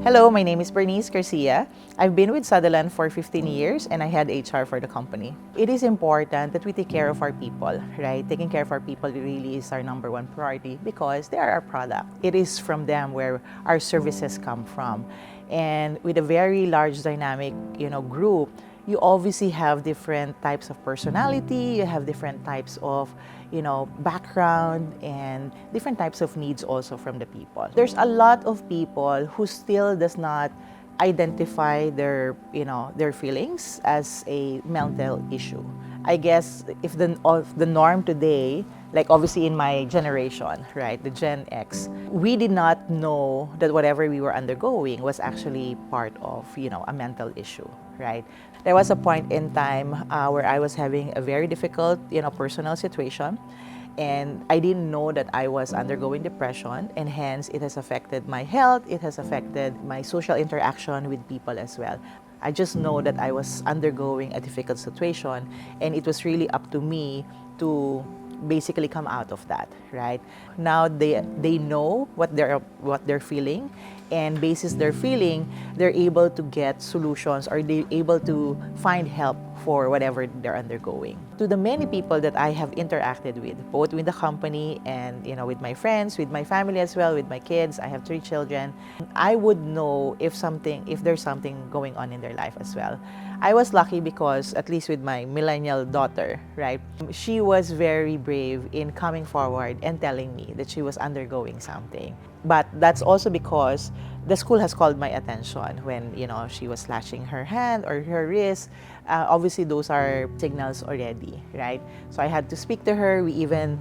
Hello, my name is Bernice Garcia. I've been with Sutherland for 15 years and I had HR for the company. It is important that we take care of our people, right? Taking care of our people really is our number one priority because they are our product. It is from them where our services come from. And with a very large dynamic, group, you obviously have different types of personality, you have different types of, background and different types of needs also from the people. There's a lot of people who still does not identify their feelings as a mental issue. I guess if the norm today, like obviously in my generation, right, the Gen X, we did not know that whatever we were undergoing was actually part of, a mental issue, right? There was a point in time where I was having a very difficult, personal situation, and I didn't know that I was undergoing depression, and hence it has affected my health, it has affected my social interaction with people as well. I just know that I was undergoing a difficult situation, and it was really up to me to basically come out of that, right? Now they know what they're feeling, and basis their feeling, they're able to get solutions or they're able to find help for whatever they're undergoing. To the many people that I have interacted with, both with the company and with my friends, with my family as well, with my kids, I have 3 children, I would know if there's something going on in their life as well. I was lucky because, at least with my millennial daughter, right, she was very brave in coming forward and telling me that she was undergoing something. But that's also because the school has called my attention when, she was slashing her hand or her wrist. Obviously, those are signals already, right? So I had to speak to her. We even,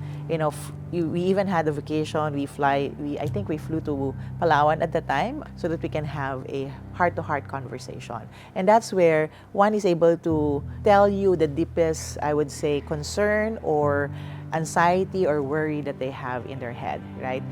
we even had a vacation. I think we flew to Palawan at the time so that we can have a heart-to-heart conversation. And that's where one is able to tell you the deepest, I would say, concern or anxiety or worry that they have in their head, right?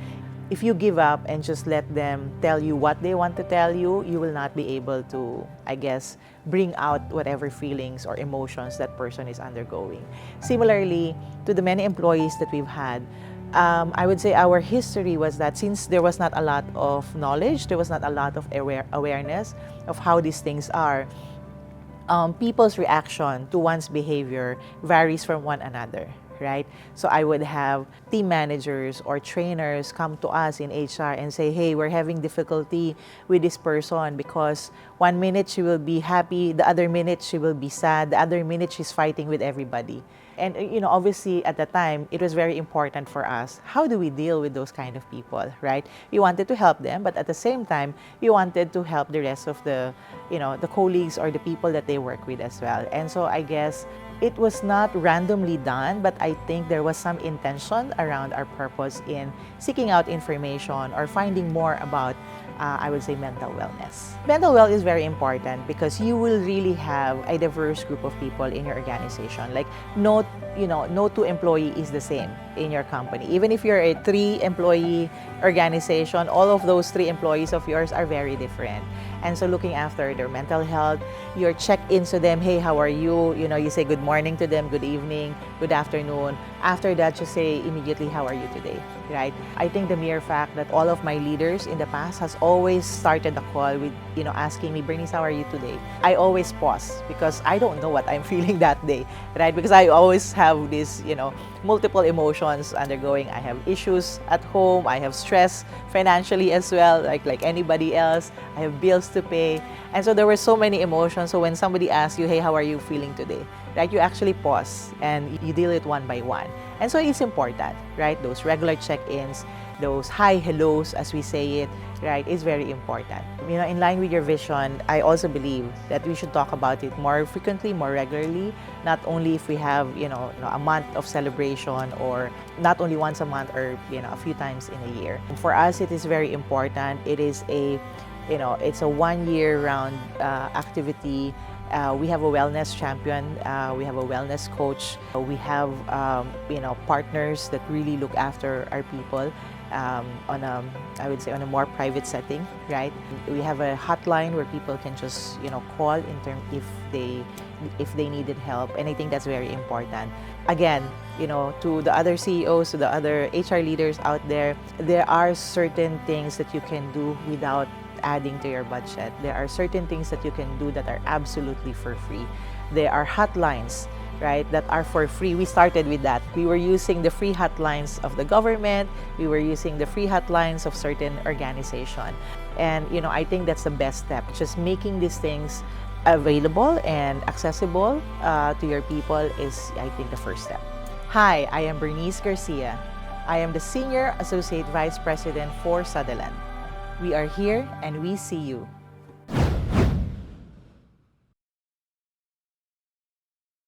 If you give up and just let them tell you what they want to tell you, you will not be able to, I guess, bring out whatever feelings or emotions that person is undergoing. Similarly, to the many employees that we've had, I would say our history was that since there was not a lot of knowledge, there was not a lot of awareness of how these things are, people's reaction to one's behavior varies from one another, right? So I would have team managers or trainers come to us in HR and say, hey, we're having difficulty with this person because 1 minute she will be happy, the other minute she will be sad, the other minute she's fighting with everybody. And obviously at the time, it was very important for us. How do we deal with those kind of people, right? We wanted to help them, but at the same time, we wanted to help the rest of the, the colleagues or the people that they work with as well. And so I guess it was not randomly done, but I think there was some intention around our purpose in seeking out information or finding more about, I would say, mental wellness. Mental health is very important because you will really have a diverse group of people in your organization. Like no 2 employee is the same in your company. Even if you're a 3-employee organization, all of those 3 employees of yours are very different. And so looking after their mental health, your check-ins to them, hey, how are you? You say good morning to them, good evening, good afternoon. After that, you say immediately, how are you today, right? I think the mere fact that all of my leaders in the past has always started the call with, asking me, Bernice, how are you today? I always pause because I don't know what I'm feeling that day, right? Because I always have this, multiple emotions undergoing. I have issues at home. I have stress financially as well, like anybody else. I have bills to pay. And so there were so many emotions. So when somebody asks you, hey, how are you feeling today? Right? You actually pause and you deal it one by one. And so it's important, right? Those regular check-ins, those hi, hellos, as we say it, right, is very important. In line with your vision, I also believe that we should talk about it more frequently, more regularly, not only if we have, a month of celebration or not only once a month or, a few times in a year. For us, it is very important. It is it's a 1-year round activity. We have a wellness champion, we have a wellness coach, we have partners that really look after our people on a more private setting, right? We have a hotline where people can just call in terms if they needed help, and I think that's very important. Again, to the other CEOs, to the other HR leaders out there, there are certain things that you can do without adding to your budget. There are certain things that you can do that are absolutely for free. There are hotlines, right, that are for free. We started with that. We were using the free hotlines of the government. We were using the free hotlines of certain organization. And, I think that's the best step. Just making these things available and accessible to your people is, I think, the first step. Hi, I am Bernice Garcia. I am the Senior Associate Vice President for Sutherland. We are here and we see you.